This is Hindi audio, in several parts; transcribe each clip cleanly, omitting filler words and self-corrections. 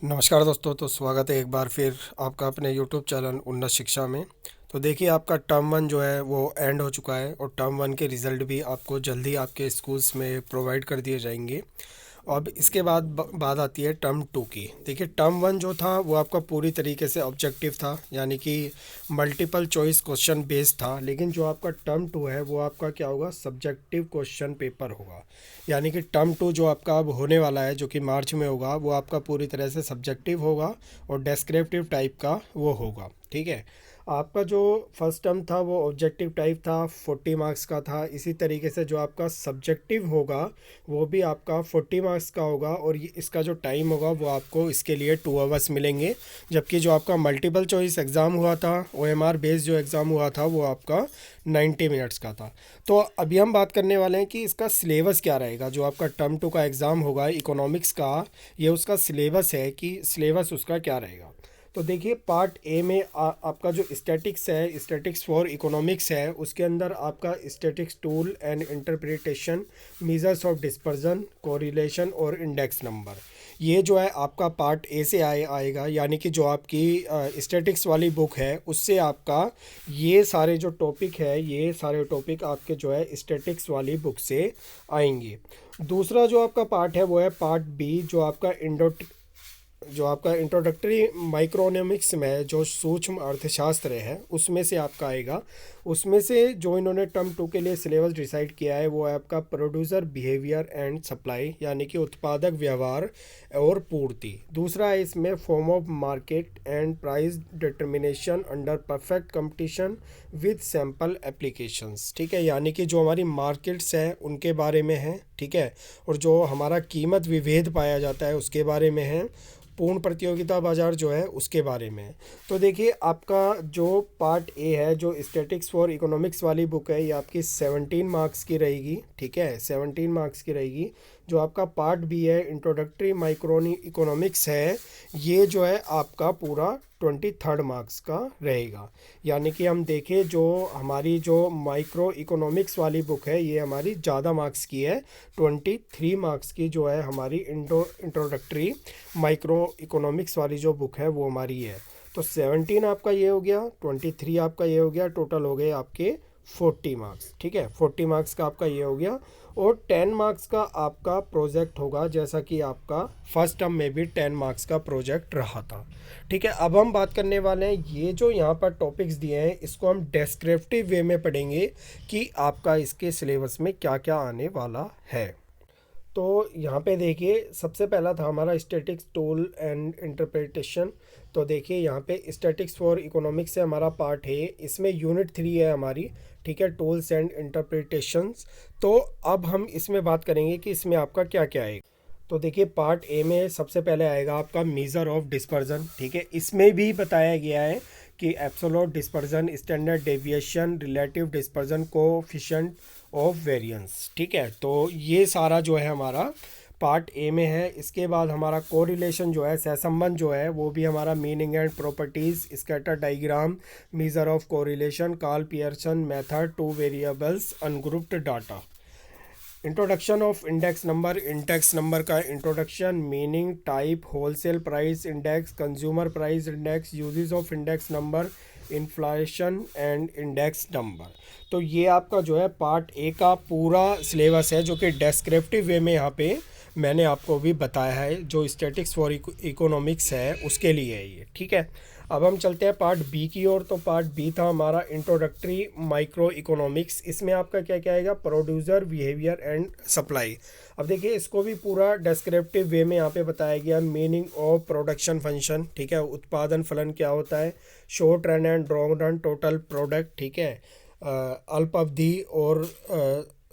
नमस्कार दोस्तों। तो स्वागत है एक बार फिर आपका अपने यूट्यूब चैनल उन्नत शिक्षा में। तो देखिए, आपका टर्म वन जो है वो एंड हो चुका है और टर्म वन के रिज़ल्ट भी आपको जल्दी आपके स्कूल्स में प्रोवाइड कर दिए जाएंगे। अब इसके बाद बात आती है टर्म टू की। देखिए, टर्म वन जो था वो आपका पूरी तरीके से ऑब्जेक्टिव था, यानी कि मल्टीपल चॉइस क्वेश्चन बेस्ड था। लेकिन जो आपका टर्म टू है वो आपका क्या होगा, सब्जेक्टिव क्वेश्चन पेपर होगा। यानी कि टर्म टू जो आपका अब होने वाला है, जो कि मार्च में होगा, वो आपका पूरी तरह से सब्जेक्टिव होगा और डेस्क्रिप्टिव टाइप का वो होगा। ठीक है। आपका जो फर्स्ट टर्म था वो ऑब्जेक्टिव टाइप था, 40 मार्क्स का था। इसी तरीके से जो आपका सब्जेक्टिव होगा वो भी आपका 40 मार्क्स का होगा और इसका जो टाइम होगा वो आपको इसके लिए 2 आवर्स मिलेंगे। जबकि जो आपका मल्टीपल चॉइस एग्ज़ाम हुआ था, OMR बेस्ड जो एग्ज़ाम हुआ था, वो आपका 90 मिनट्स का था। तो अभी हम बात करने वाले हैं कि इसका सिलेबस क्या रहेगा। जो आपका टर्म टू का एग्ज़ाम होगा इकोनॉमिक्स का, ये उसका सिलेबस है कि सिलेबस उसका क्या रहेगा। तो देखिए, पार्ट ए में आपका जो स्टैटिक्स है, स्टैटिक्स फॉर इकोनॉमिक्स है, उसके अंदर आपका statics tool and interpretation, measures of dispersion, correlation और इंडेक्स नंबर, ये जो है आपका पार्ट ए से आएगा। यानी कि जो आपकी स्टैटिक्स वाली बुक है उससे आपका ये सारे जो टॉपिक है, ये सारे टॉपिक आपके जो है स्टैटिक्स वाली बुक से आएंगे। दूसरा जो आपका पार्ट है वो है पार्ट बी, जो आपका इंट्रोडक्टरी माइक्रोइकोनॉमिक्स में जो सूक्ष्म अर्थशास्त्र है उसमें से आपका आएगा। उसमें से जो इन्होंने टर्म टू के लिए सिलेबस डिसाइड किया है वो है आपका प्रोड्यूसर बिहेवियर एंड सप्लाई, यानी कि उत्पादक व्यवहार और पूर्ति। दूसरा है इसमें form of market and price determination under perfect competition with sample applications. ठीक है, यानी कि जो हमारी मार्केट्स हैं उनके बारे में है। ठीक है, और जो हमारा कीमत विभेद पाया जाता है उसके बारे में है। पूर्ण प्रतियोगिता बाजार जो है उसके बारे में। तो देखिए, आपका जो पार्ट ए है, जो स्टैटिक्स फॉर इकोनॉमिक्स वाली बुक है, ये आपकी 17 मार्क्स की रहेगी। ठीक है, 17 मार्क्स की रहेगी। जो आपका पार्ट बी है, इंट्रोडक्टरी माइक्रो इकोनॉमिक्स है, ये जो है आपका पूरा 23 मार्क्स का रहेगा। यानी कि हम देखें, जो हमारी जो माइक्रो इकोनॉमिक्स वाली बुक है ये हमारी ज़्यादा मार्क्स की है। 23 मार्क्स की जो है हमारी इंट्रोडक्टरी माइक्रो इकोनॉमिक्स वाली जो बुक है वो हमारी है। तो 17 आपका ये हो गया, 23 आपका ये हो गया, टोटल हो गए आपके 40 मार्क्स। ठीक है, 40 मार्क्स का आपका ये हो गया और 10 मार्क्स का आपका प्रोजेक्ट होगा, जैसा कि आपका फर्स्ट टर्म में भी 10 मार्क्स का प्रोजेक्ट रहा था। ठीक है, अब हम बात करने वाले हैं, ये जो यहाँ पर टॉपिक्स दिए हैं इसको हम डेस्क्रिप्टिव वे में पढ़ेंगे कि आपका इसके सिलेबस में क्या क्या आने वाला है। तो यहाँ पे देखिए, सबसे पहला था हमारा स्टैटिक्स टूल एंड इंटरप्रिटेशन। तो देखिए, यहाँ पे स्टैटिक्स फॉर इकोनॉमिक्स से हमारा पार्ट है, इसमें यूनिट 3 है हमारी। ठीक है, टूल्स एंड इंटरप्रिटेशंस। तो अब हम इसमें बात करेंगे कि इसमें आपका क्या क्या है। तो देखिए, पार्ट ए में सबसे पहले आएगा आपका मेज़र ऑफ डिस्पर्जन। ठीक है, इसमें भी बताया गया है कि absolute dispersion, standard deviation, relative dispersion, coefficient of variance. ठीक है, तो ये सारा जो है हमारा पार्ट ए में है। इसके बाद हमारा कोरिलेशन जो है, सहसंबंध जो है, वो भी हमारा meaning and properties, scatter diagram, measure of correlation, Karl Pearson method, two variables, ungrouped data. Introduction of index number का introduction, meaning, type, wholesale price index, consumer price index, uses of index number, inflation and index number. तो ये आपका जो है पार्ट ए का पूरा सिलेबस है, जो कि डेस्क्रिप्टिव वे में यहाँ पे मैंने आपको भी बताया है। जो स्टैटिक्स फॉर इकोनॉमिक्स है उसके लिए है ये। ठीक है, अब हम चलते हैं पार्ट बी की ओर। तो पार्ट बी था हमारा इंट्रोडक्टरी माइक्रो इकोनॉमिक्स। इसमें आपका क्या क्या आएगा, प्रोड्यूसर बिहेवियर एंड सप्लाई। अब देखिए, इसको भी पूरा डेस्क्रिप्टिव वे में यहाँ पे बताया गया। मीनिंग ऑफ प्रोडक्शन फंक्शन, ठीक है, उत्पादन फलन क्या होता है, short run and long run total product. ठीक है, अल्प अवधि और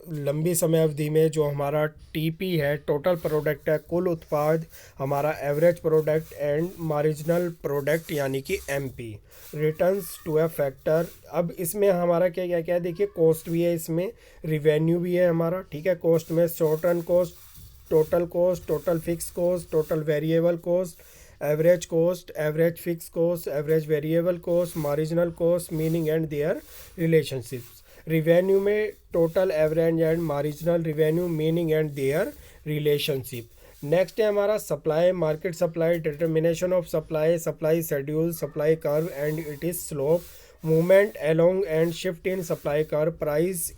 लंबी समय अवधि में जो हमारा टीपी है, टोटल प्रोडक्ट है, कुल उत्पाद हमारा average product and marginal product, यानी कि MP. Returns to a factor. अब इसमें हमारा क्या क्या क्या है, देखिए, कॉस्ट भी है, इसमें रिवेन्यू भी है हमारा। ठीक है, कॉस्ट में short run cost, total fixed cost, total variable cost, average cost, average fixed cost, average variable cost, marginal cost, meaning and their relationships. Revenue में total, average and marginal revenue, meaning and their relationship. Next है हमारा supply, market supply, determination of supply, supply schedule, supply curve and it is slope, movement along and shift in supply curve, price,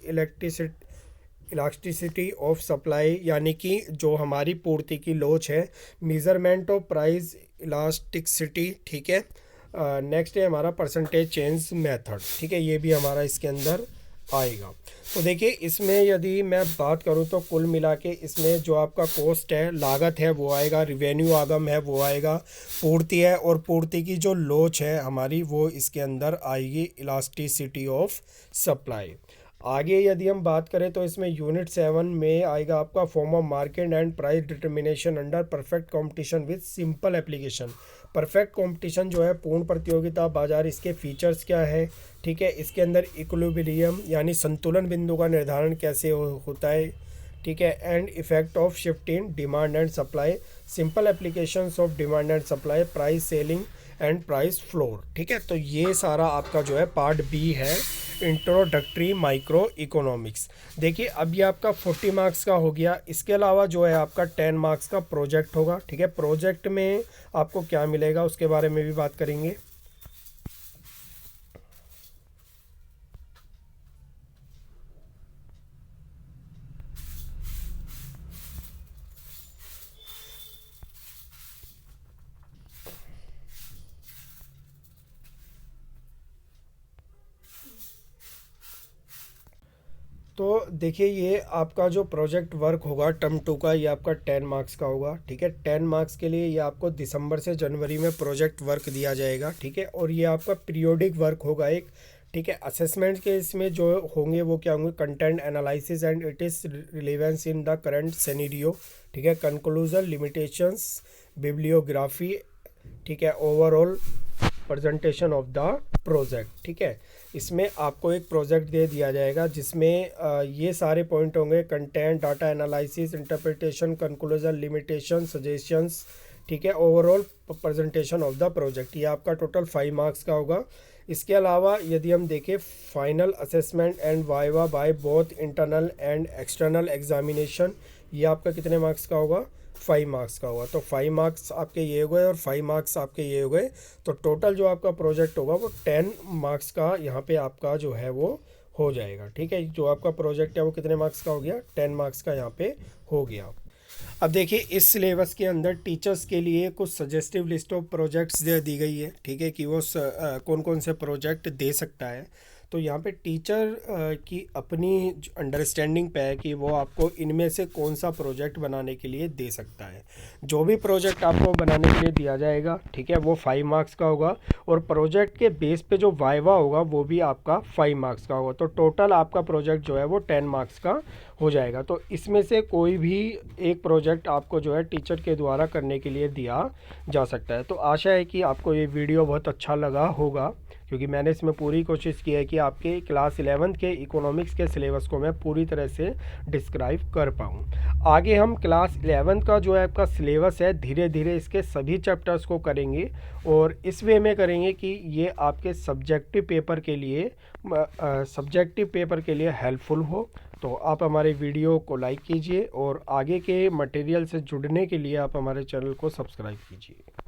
elasticity of supply यानी कि जो हमारी पूर्ति की लोच है, मेजरमेंट ऑफ प्राइस इलास्टिसिटी, ठीक है। नेक्स्ट है हमारा परसेंटेज चेंज मेथड, ठीक है, ये भी हमारा इसके अंदर आएगा। तो देखिए इसमें यदि मैं बात करूं तो कुल मिला के इसमें जो आपका कॉस्ट है, लागत है वो आएगा, रिवेन्यू आगम है वो आएगा, पूर्ति है और पूर्ति की जो लोच है हमारी वो इसके अंदर आएगी, इलास्टिसिटी ऑफ सप्लाई। आगे यदि हम बात करें तो इसमें यूनिट 7 में आएगा आपका form of market and price determination under perfect competition with simple application. Perfect competition जो है पूर्ण प्रतियोगिता बाजार, इसके फीचर्स क्या है, ठीक है। इसके अंदर इक्विलिब्रियम यानी संतुलन बिंदु का निर्धारण कैसे होता है, ठीक है। And effect of shift in demand and supply, simple applications of demand and supply, price selling and price floor, ठीक है। तो ये सारा आपका जो है पार्ट बी है, इंट्रोडक्टरी माइक्रो इकोनॉमिक्स। देखिए अब ये आपका 40 मार्क्स का हो गया। इसके अलावा जो है आपका 10 मार्क्स का प्रोजेक्ट होगा, ठीक है। प्रोजेक्ट में आपको क्या मिलेगा उसके बारे में भी बात करेंगे। तो देखिए ये आपका जो प्रोजेक्ट वर्क होगा टर्म 2 का, ये आपका 10 मार्क्स का होगा, ठीक है। 10 मार्क्स के लिए ये आपको दिसंबर से जनवरी में प्रोजेक्ट वर्क दिया जाएगा, ठीक है। और ये आपका पीरियोडिक वर्क होगा एक, ठीक है। असेसमेंट के इसमें जो होंगे वो क्या होंगे, content analysis and it is relevance in the current scenario, ठीक है। कंक्लूजन, लिमिटेशंस, बिब्लियोग्राफी, ठीक है। Overall presentation of the project, ठीक है। इसमें आपको एक प्रोजेक्ट दे दिया जाएगा जिसमें ये सारे पॉइंट होंगे, content, data analysis, interpretation, conclusion, limitation, suggestions, ठीक है। Overall presentation of the project, ये आपका टोटल 5 मार्क्स का होगा। इसके अलावा यदि हम देखें final assessment and viva by both internal and external examination, ये आपका कितने मार्क्स का होगा, 5 मार्क्स का होगा। तो 5 मार्क्स आपके ये हो गए और 5 मार्क्स आपके ये हो गए, तो टोटल जो आपका प्रोजेक्ट होगा वो 10 मार्क्स का यहाँ पे आपका जो है वो हो जाएगा, ठीक है। जो आपका प्रोजेक्ट है वो कितने मार्क्स का हो गया, 10 मार्क्स का यहाँ पे हो गया। अब देखिए इस सिलेबस के अंदर टीचर्स के लिए कुछ सजेस्टिव लिस्ट ऑफ प्रोजेक्ट्स दे दी गई है, ठीक है, कि वो कौन कौन से प्रोजेक्ट दे सकता है। तो यहाँ पे टीचर की अपनी अंडरस्टैंडिंग पे है कि वो आपको इनमें से कौन सा प्रोजेक्ट बनाने के लिए दे सकता है। जो भी प्रोजेक्ट आपको बनाने के लिए दिया जाएगा, ठीक है, वो 5 मार्क्स का होगा और प्रोजेक्ट के बेस पे जो वाइवा होगा वो भी आपका 5 मार्क्स का होगा। तो टोटल आपका प्रोजेक्ट जो है वो 10 मार्क्स का हो जाएगा। तो इसमें से कोई भी एक प्रोजेक्ट आपको जो है टीचर के द्वारा करने के लिए दिया जा सकता है। तो आशा है कि आपको ये वीडियो बहुत अच्छा लगा होगा, क्योंकि मैंने इसमें पूरी कोशिश की है कि आपके क्लास 11th के इकोनॉमिक्स के सिलेबस को मैं पूरी तरह से डिस्क्राइब कर पाऊँ। आगे हम क्लास 11th का जो है आपका सिलेबस है धीरे धीरे इसके सभी चैप्टर्स को करेंगे और इस वे में करेंगे कि ये आपके सब्जेक्टिव पेपर के लिए हेल्पफुल हो। तो आप हमारे वीडियो को लाइक कीजिए और आगे के मटेरियल से जुड़ने के लिए आप हमारे चैनल को सब्सक्राइब कीजिए।